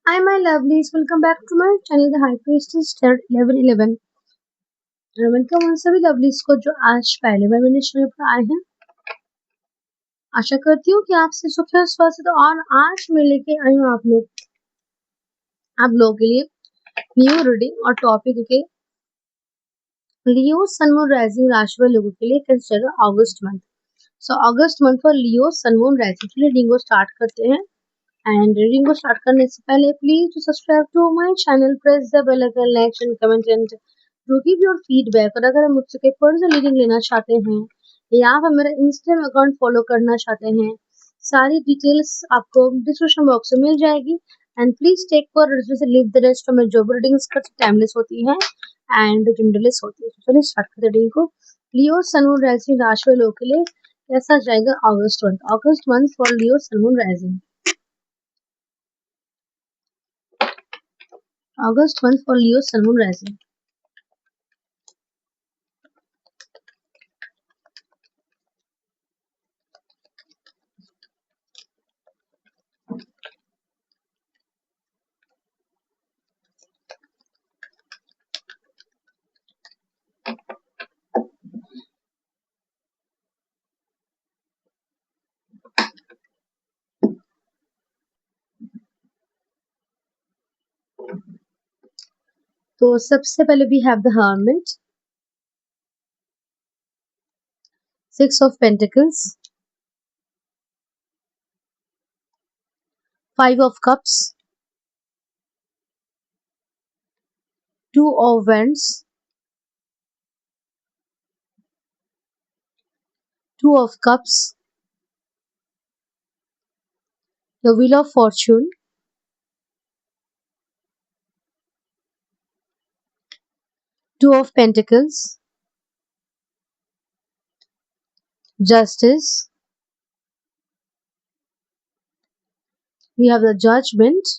Hi, my lovelies. Welcome back to my channel, The High Priestess Tarot 1111. Welcome उन सभी lovelies को जो आज पहली बार मेरे चैनल पर आए हैं। आशा करती हूँ कि आपसे सुख और स्वस्थ हो। और आज मैं लेके आई हूँ आप लोगों के लिए न्यू रीडिंग और टॉपिक के लियो सन मून राइजिंग राशि वाले लोगों के लिए कैसे चलेगा August month. So August month for Leo sun moon rising के रीडिंग को स्टार्ट करते हैं। एंड रीडिंग को स्टार्ट करने से पहले please to subscribe to my channel, press the bell icon, like and comment and to give your feedback. और अगर आप मुझसे कोई पर्सनल रीडिंग लेना चाहते हैं या फिर मेरा इंस्टाग्राम अकाउंट फॉलो करना चाहते हैं, सारी डिटेल्स आपको डिस्क्रिप्शन बॉक्स में मिल जाएगी। And please take for leave the rest में जो भी रीडिंग्स टाइमलेस होती है एंड जेंडरलेस होती है। चलिए स्टार्ट करते रीडिंग को। लियो सन मून राइजिंग राशि वालों के लिए कैसा जाएगा August month for Leo sun moon rising. August month for Leo Sun Moon Rising. तो सबसे पहले we have the Hermit, Six of Pentacles, Five of Cups, Two of Wands, Two of Cups, the Wheel of Fortune, Two of Pentacles, Justice, we have the Judgment,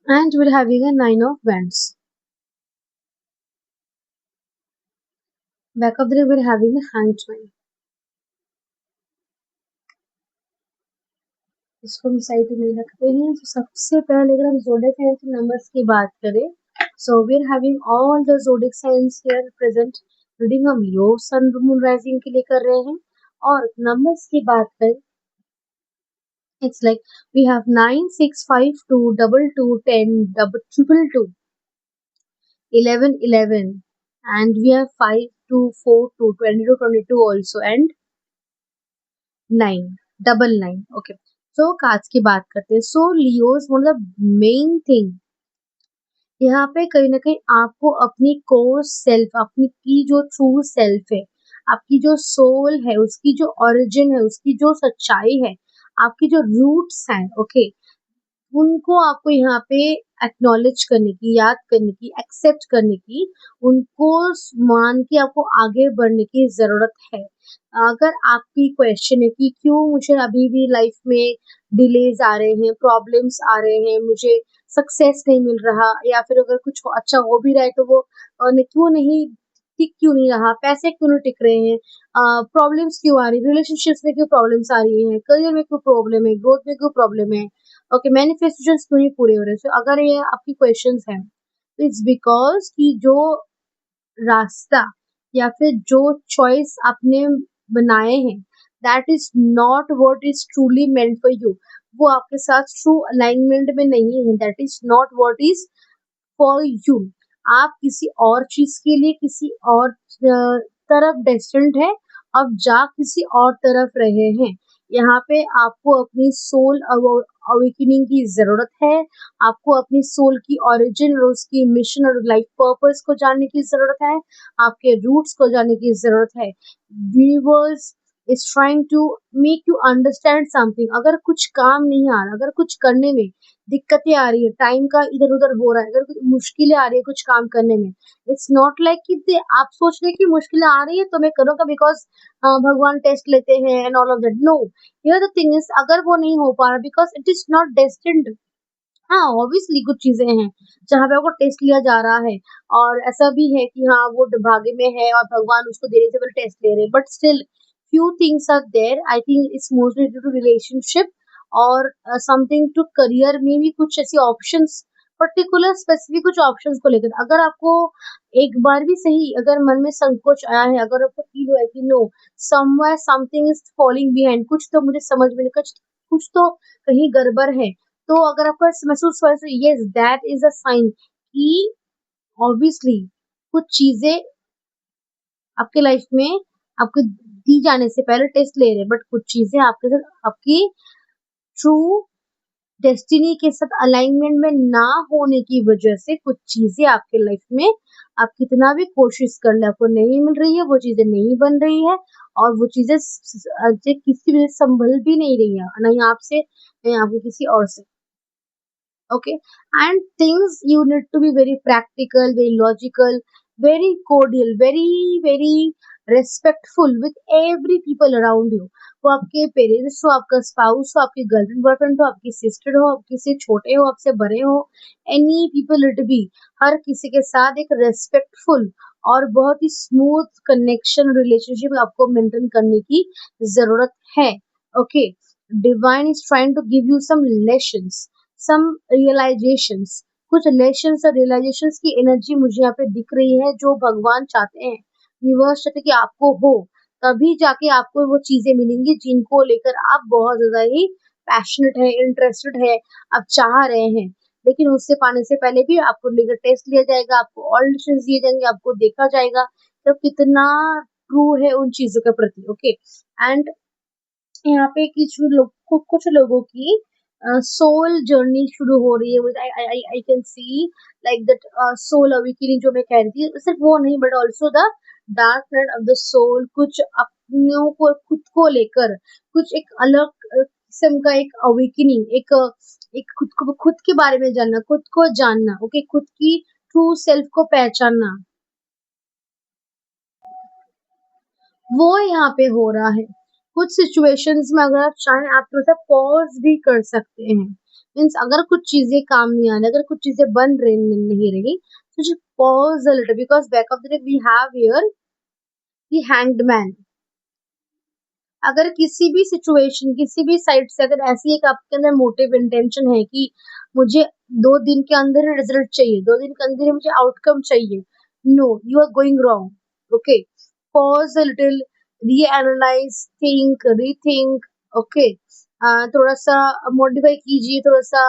and we're having a Nine of Wands. Back of the deck we're having a Hanged Man. इसको हम side में रखते हैं। तो सबसे पहले अगर हम ज़ोडिएक साइन के नंबर्स की बात करें, so we are having all the zodiac science here present. Reading हम लियो सन मून राइजिंग के लिए कर रहे हैं। और नंबर्स की बात करें, it's like we have 9, 6, 5, 2, 2, 2, 10, 2, 2, 11, 11, and we have 5, 2, 4, 2, 22, 22 also, and 9, 9, okay. So cards की बात करते हैं। सो लियोज मतलब मेन थिंग यहाँ पे कहीं ना कहीं आपको अपनी कोर सेल्फ, अपनी की जो ट्रू सेल्फ है, आपकी जो सोल है, उसकी जो ओरिजिन है, उसकी जो सच्चाई है, आपकी जो रूट्स हैं, ओके, उनको आपको यहाँ पे एक्नॉलेज करने की, याद करने की, एक्सेप्ट करने की, उनको मान के आपको आगे बढ़ने की जरूरत है। अगर आपकी क्वेश्चन है कि क्यों मुझे अभी भी लाइफ में डिलेज आ रहे हैं, प्रॉब्लम्स आ रहे हैं, मुझे सक्सेस नहीं मिल रहा, या फिर अगर कुछ अच्छा हो भी रहा है तो वो क्यों नहीं टिक क्यों नहीं रहा, पैसे क्यों नहीं टिक रहे हैं, प्रॉब्लम्स क्यों आ रही, रिलेशनशिप्स में क्यों प्रॉब्लम्स आ रही हैं, करियर में क्यों प्रॉब्लम है, ग्रोथ में क्यों प्रॉब्लम है, ओके, मैनिफेस्टेशंस क्यों नहीं पूरे हो रहे। सो अगर ये आपकी क्वेश्चंस हैं तो इट्स बिकॉज कि जो रास्ता या फिर जो चॉइस आपने बनाए हैं, that is not what is truly meant for you. वो आपके साथ ट्रू अलाइनमेंट में नहीं है, that is not what is for you. आप किसी और चीज के लिए किसी और तरफ डेस्टिन्ड है, अब जा किसी और तरफ रहे हैं। यहाँ पे आपको अपनी सोल अवेकनिंग की जरूरत है, आपको अपनी सोल की ओरिजिन और उसकी मिशन और लाइफ पर्पस को जानने की जरूरत है, आपके रूट्स को जानने की जरूरत है। Universe is trying to make you understand something. अगर कुछ काम नहीं आ रहा, अगर कुछ करने में दिक्कतें आ रही है, टाइम का इधर उधर हो रहा है, अगर कुछ मुश्किलें आ रही है कुछ काम करने में, इट्स नॉट लाइक कि आप सोच रहे कि मुश्किलें आ रही है तो मैं करूंगा बिकॉज भगवान टेस्ट लेते हैं and all of that. No, here the thing is, अगर वो नहीं हो पा रहा because it is not destined. हाँ, ऑब्वियसली कुछ चीजें हैं जहाँ पे आपको टेस्ट लिया जा रहा है, और ऐसा भी है कि हाँ वो भाग्य में है और भगवान उसको देने से पहले टेस्ट ले रहे हैं, but still few things are there. I think it's mostly due to relationship और समथिंग टू करियर में भी कुछ ऐसी ऑप्शंस, पर्टिकुलर स्पेसिफिक कुछ ऑप्शंस को लेकर। अगर आपको एक बार भी सही अगर मन में संकोच आया है, अगर आपको फील हुआ है कि know somewhere something is falling behind, कुछ तो मुझे समझ में नहीं, कुछ तो कहीं गड़बड़ है, तो अगर आपको ऐसा महसूस हुआ है, yes that is a sign कि ऑब्वियसली कुछ चीजें आपके लाइफ में आपको दी जाने से पहले टेस्ट ले रहे हैं, बट कुछ चीजें आपके साथ आपकी ट्रू डेस्टिनी के साथ अलाइनमेंट में ना होने की वजह से कुछ चीजें आपके लाइफ में, आप कितना भी कोशिश कर ले आपको नहीं मिल रही है, वो चीजें नहीं बन रही है, और वो चीजें किसी भी संभल भी नहीं रही है, नहीं आपसे नहीं आपके किसी और से। Okay, and things you need to be very practical, very logical, very cordial, very respectful with every people around you। वो आपके पेरेंट्स हो, आपका स्पाउस हो, आपकी गर्लफ्रेंड बॉयफ्रेंड हो, आपकी सिस्टर हो, आप किसी छोटे हो, आपसे बड़े हो, एनी पीपल इट बी, हर किसी के साथ एक रेस्पेक्टफुल और बहुत ही स्मूथ कनेक्शन रिलेशनशिप आपको मेंटेन करने की जरूरत है। Okay, divine is trying to give you some lessons, some realisations, कुछ लेसन्स और रियलाइजेशंस की एनर्जी मुझे यहाँ पे दिख रही है, जो भगवान चाहते हैं, यूनिवर्स चाहते हैं कि आपको हो, तभी जाके आपको वो चीजें मिलेंगी जिनको लेकर आप बहुत ज्यादा ही पैशनेट है, इंटरेस्टेड है, आप चाह रहे हैं। लेकिन उससे पाने से पहले भी आपको लेकर टेस्ट लिया जाएगा, आपको और लेसन्स दिए जाएंगे, आपको देखा जाएगा तो कितना ट्रू है उन चीजों के प्रति। ओके, एंड यहाँ पे कुछ लोगों की सोल जर्नी शुरू हो रही है, with I can see like that soul awakening जो मैं कह रही थी, सिर्फ वो नहीं but also the dark side of the soul, कुछ अपनों को खुद को लेकर कुछ एक अलग किस्म का एक अवेकनिंग, एक खुद के बारे में जानना, खुद को जानना। ओके, खुद की ट्रू सेल्फ को पहचानना, वो यहाँ पे हो रहा है। कुछ सिचुएशंस में अगर आप चाहें आप थोड़ा सा पॉज भी कर सकते हैं, मीन्स अगर कुछ चीजें काम नहीं आ रही, अगर कुछ चीजें बन रही नहीं रही, तो just pause a little, because back of the day we have here the hanged man। अगर किसी भी सिचुएशन किसी भी साइड से अगर ऐसी एक आपके अंदर मोटिव इंटेंशन है कि मुझे 2 दिन के अंदर ही रिजल्ट चाहिए, 2 दिन के अंदर ही मुझे आउटकम चाहिए, no you are going wrong. Okay, pause a little, reanalyse, think, rethink. Okay, थोड़ा सा मॉडिफाई कीजिए, थोड़ा सा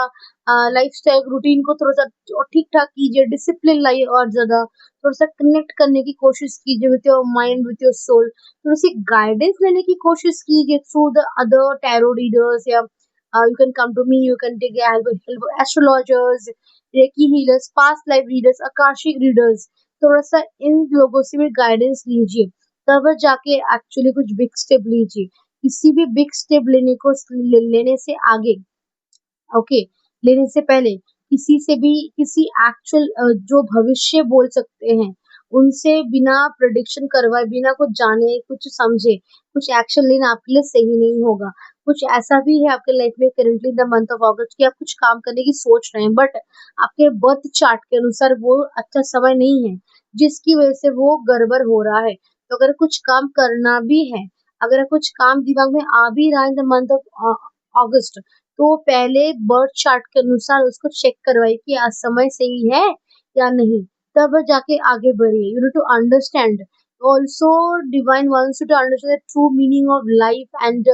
लाइफस्टाइल रूटीन को थोड़ा सा ठीक ठाक कीजिए, डिसिप्लिन लाइए, और ज्यादा थोड़ा सा कनेक्ट करने की कोशिश कीजिए with your mind, with your soul, थोड़ी सी गाइडेंस लेने की कोशिश कीजिए through the other tarot readers, या you can come to me, you can take help astrologers, reiki healers, past life readers, Akashic readers. थोड़ा सा इन लोगों से भी गाइडेंस लीजिए, तब जाके एक्चुअली कुछ बिग स्टेप लीजिए। किसी भी बिग स्टेप लेने से आगे, ओके, लेने से पहले किसी से भी किसी एक्चुअल जो भविष्य बोल सकते हैं उनसे बिना प्रेडिक्शन करवाए, बिना कुछ जाने कुछ समझे कुछ एक्शन लेना आपके लिए सही नहीं होगा। कुछ ऐसा भी है आपके लाइफ में करेंटली द मंथ ऑफ अगस्त कि आप कुछ काम करने की सोच रहे हैं, बट आपके बर्थ चार्ट के अनुसार वो अच्छा समय नहीं है, जिसकी वजह से वो गड़बड़ हो रहा है। तो अगर कुछ काम करना भी है, अगर कुछ काम दिमाग में आ भी रहा है द मंथ ऑफ अगस्त, तो पहले बर्थ चार्ट के अनुसार उसको चेक करवाइए कि आज समय सही है या नहीं, तब जाके आगे बढ़िए। You need to understand also divine wants you to understand the true meaning of life, and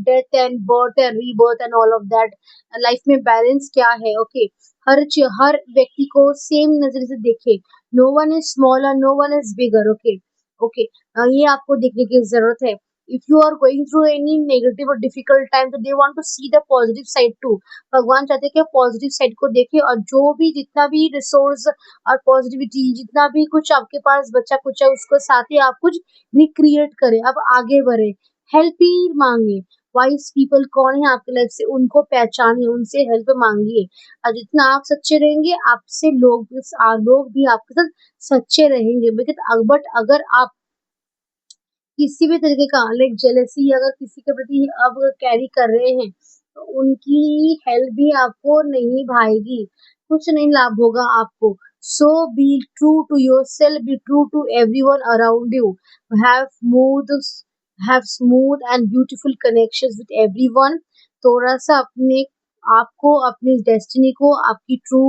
death and birth and rebirth and all of that। Life में बैलेंस क्या है? ओके, हर व्यक्ति को सेम नजर से देखे, no one is smaller, no one is bigger. Okay, okay, ये आपको देखने की जरूरत है। If you are going through any negative और डिफिकल्ट टाइम, तो they want to see the positive side too. भगवान चाहते हैं कि पॉजिटिव साइड को देखे, और जो भी जितना भी रिसोर्स और पॉजिटिविटी जितना भी कुछ आपके पास बचा कुछ है, उसको साथ ही आप कुछ रिक्रिएट करें, अब आगे बढ़े, हेल्प ही मांगे। वाइस पीपल कौन है आपके लाइफ से, उनको पहचानिए, उनसे हेल्प मांगिए। और जितना आप सच्चे रहेंगे, आपसे लोग भी आपके साथ सच्चे रहेंगे। बट अगर आप किसी भी तरीके का लाइक जेलसी अगर किसी के प्रति अब कैरी कर रहे हैं, तो उनकी हेल्प भी आपको नहीं भाएगी, कुछ नहीं लाभ होगा आपको। So be true to yourself, be true to everyone around you, have smooth have smooth and beautiful connection with everyone. थोड़ा सा अपने आपको, अपनी डेस्टिनी को, आपकी ट्रू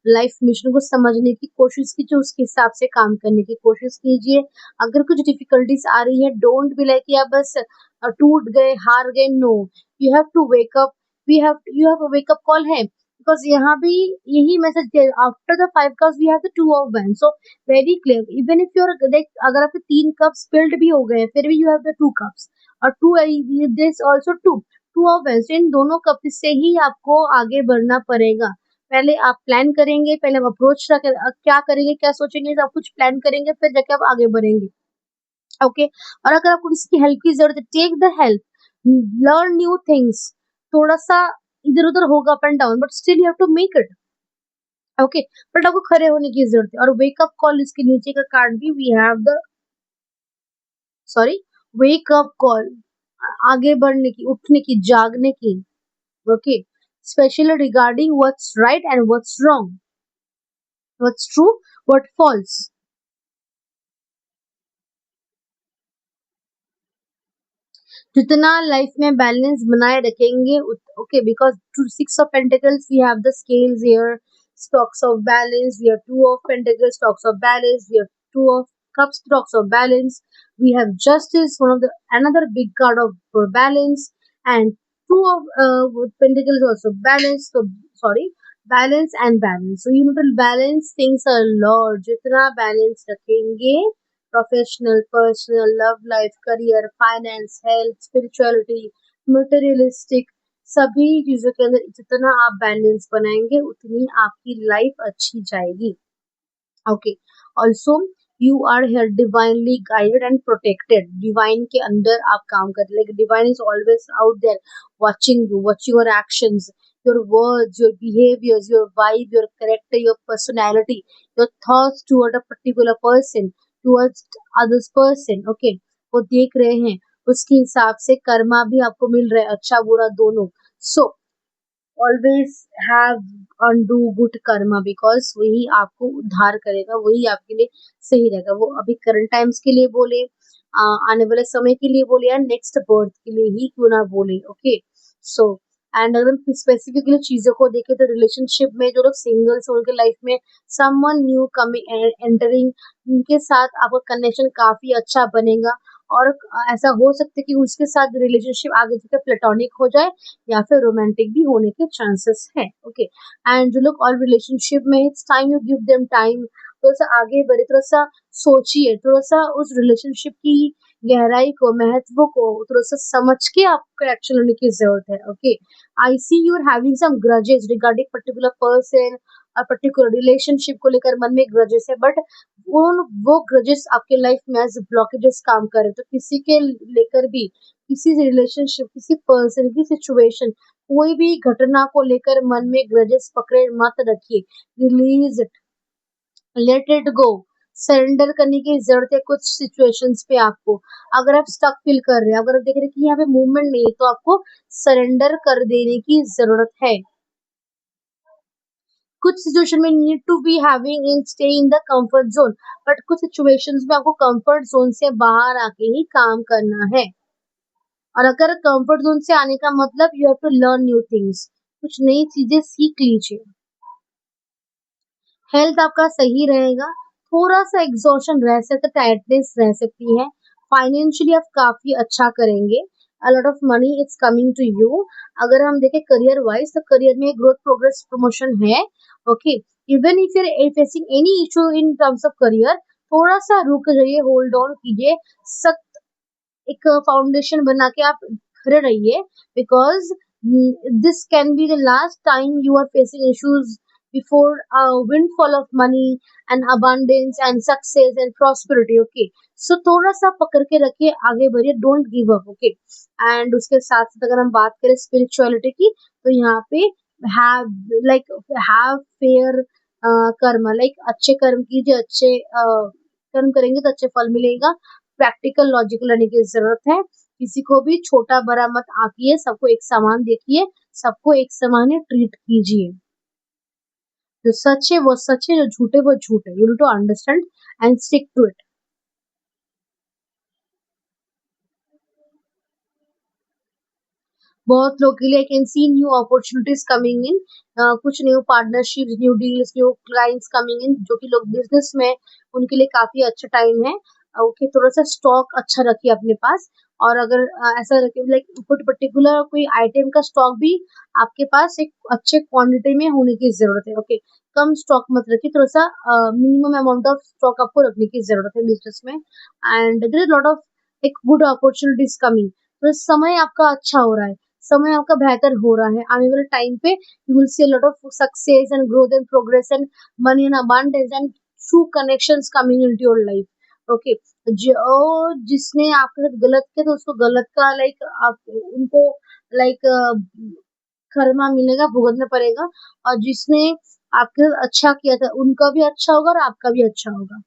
लाइफ मिशन को समझने की कोशिश कीजिए, उसके हिसाब से काम करने की कोशिश कीजिए। अगर कुछ डिफिकल्टीज आ रही है, डोंट बी लाइक या बस टूट गए, हार गए। No, you have to wake up, you have wake up call है, बिकॉज यहाँ भी यही मैसेज दिया, after the 5 cups we have the 2 of वैन। So very clear, even if your अगर आपके 3 कप्स स्पिल्ड भी हो गए, फिर भी यू हैव द 2 कप्स, और दिस ऑल्सो टू ऑफ वैन। इन दोनों कप से ही आपको आगे बढ़ना पड़ेगा। पहले आप प्लान करेंगे, पहले आप अप्रोच क्या करेंगे, क्या सोचेंगे, सब कुछ प्लान करेंगे, फिर जाके आप आगे बढ़ेंगे। ओके, और अगर आपको किसी की हेल्प की जरूरत है, take the help, learn new things. थोड़ा सा इधर उधर होगा up and down, but still you have to make it. Okay, but आपको खड़े होने की जरूरत है। और वेकअप कॉल, इसके नीचे का कार्ड भी we have the, sorry, wake up call, आगे बढ़ने की, उठने की, जागने की। Okay, specially regarding what's right and what's wrong, what's true, what false. जितना लाइफ में बैलेंस बनाए रखेंगे, okay, because to 6 of Pentacles we have the scales here, stocks of balance, we have 2 of Pentacles, stocks of balance, we have 2 of Cups, stocks of balance, we have Justice, one of the another big card of for balance, and 2 of Pentacles also balance. So sorry, balance and balance, so you need to balance things a lot। जितना balance रखेंगे, professional, personal, love life, career, finance, health, spirituality, materialistic, सभी चीजों के अंदर जितना आप balance बनाएंगे, उतनी आपकी लाइफ अच्छी जाएगी। Okay, also you are here divinely guided and protected. Divine के अंदर आप काम कर रहे, like divine is always out there watching you, watching your actions, your words, your behaviors, your vibe, your character, your personality, your thoughts toward a particular person, towards others person। Okay, वो देख रहे हैं, उसके हिसाब से कर्मा भी आपको मिल रहा है, अच्छा बुरा दोनों। So always have undo good Karma, because वही आपको उद्धार करेगा, वही आपके लिए सही रहेगा। वो अभी करंट टाइम्स के लिए बोले, आने वाले समय के लिए बोले, या नेक्स्ट बर्थ के लिए ही क्यों ना बोले। ओके, सो एंड अगर हम स्पेसिफिकली चीजों को देखें, तो रिलेशनशिप में जो लोग सिंगल्स उनके लाइफ में समवन न्यू कमिंग एंटरिंग, उनके साथ आपका कनेक्शन काफी अच्छा बनेगा। और ऐसा हो सकता है कि उसके साथ रिलेशनशिप आगे चलकर प्लेटोनिक हो जाए, या फिर रोमांटिक भी होने के चांसेस है। ओके, एंड जो लोग और रिलेशनशिप में, it's time you give them time, थोड़ा सा आगे बढ़े, थोड़ा सा सोचिए, थोड़ा सा उस रिलेशनशिप की गहराई को, महत्व को थोड़ा सा समझ के आपको एक्शन लेने की जरूरत है। Okay, I see you are having some grudges regarding particular person और पर्टिकुलर रिलेशनशिप को लेकर मन में ग्रजेस है, बट वो ग्रजेस आपके लाइफ में एज ब्लॉकेजेस काम कर रहे हैं। तो किसी के लेकर भी, किसी रिलेशनशिप, किसी पर्सन की सिचुएशन, कोई भी घटना को लेकर मन में ग्रजेस पकड़े मत रखिए। Release it, let it go, surrender करने की जरूरत है कुछ सिचुएशंस पे आपको। अगर आप स्टक फील कर रहे हैं, अगर आप देख रहे हैं कि यहाँ पे मूवमेंट नहीं है, तो आपको सरेंडर कर देने की जरूरत है। कुछ सिचुएशन में need to be having in stay in the comfort zone, but कुछ सिचुएशंस में आपको कंफर्ट जोन से बाहर आके ही काम करना है। और अगर कंफर्ट जोन से आने का मतलब, you have to learn new things, कुछ नई चीजें सीख लीजिए। हेल्थ आपका सही रहेगा, थोड़ा सा एग्जॉशन रह सकता, टायर्डनेस रह सकती है। फाइनेंशियली आप काफी अच्छा करेंगे, a lot of money is coming to you. अगर हम देखें करियर वाइज, तो करियर में ग्रोथ, प्रोग्रेस, प्रमोशन है। Okay, even if you are facing any issue in terms of career, थोड़ा सा रुक जाइए, होल्ड ऑन कीजिए। एक फाउंडेशन बना के आप खड़े रहिए, because this can be the last time you are facing issues before a windfall of money and abundance and success and prosperity. Okay, so थोड़ा सा पकड़ के रखिए, आगे बढ़िए, don't give up. Okay, and उसके साथ साथ अगर हम बात करें स्पिरिचुअलिटी की, तो यहाँ पे हैव फेयर कर्म, लाइक अच्छे कर्म कीजिए, अच्छे कर्म करेंगे तो अच्छे फल मिलेगा. प्रैक्टिकल लॉजिकल रहने की जरूरत है, किसी को भी छोटा बड़ा मत आंकिए, सबको एक समान देखिए, सबको एक समान ही ट्रीट कीजिए. जो सच है वो सच है, जो झूठ है वो झूठ है. You need to understand and stick to it. बहुत लोग के लिए I can see new opportunities coming in, कुछ new partnerships, new deals, new clients coming in, जो कि लोग बिजनेस में, उनके लिए काफी अच्छा टाइम है. ओके, थोड़ा सा स्टॉक अच्छा रखिए अपने पास, और अगर ऐसा रखिए लाइक पर्टिकुलर कोई आइटम का स्टॉक भी आपके पास एक अच्छे क्वांटिटी में होने की जरूरत है. ओके, कम स्टॉक मत रखिए, थोड़ा सा मिनिमम अमाउंट ऑफ स्टॉक आपको रखने की जरूरत है बिजनेस में. And there is lot of एक गुड अपॉर्चुनिटीज कमिंग, तो समय आपका अच्छा हो रहा है, समय आपका बेहतर हो रहा है. आने वाले टाइम पे you will see a lot of success and growth and progress and money and abundance and true connections coming into your life. Okay, जो जिसने आपके साथ गलत किया तो उसको गलत का लाइक आप उनको लाइक कर्मा मिलेगा, भुगतना पड़ेगा. और जिसने आपके साथ अच्छा किया था उनका भी अच्छा होगा और आपका भी अच्छा होगा.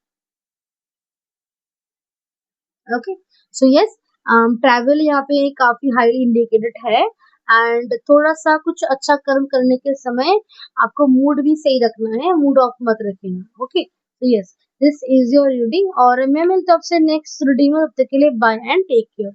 ओके, सो यस, ट्रैवल यहाँ पे काफी हाईली इंडिकेटेड है. एंड थोड़ा सा कुछ अच्छा कर्म करने के समय आपको मूड भी सही रखना है, मूड ऑफ मत रखना. Okay, so yes, this is your reading, और मैं मिलता हूँ आपसे नेक्स्ट रीडिंग में. तब तक के लिए बाय एंड टेक केयर.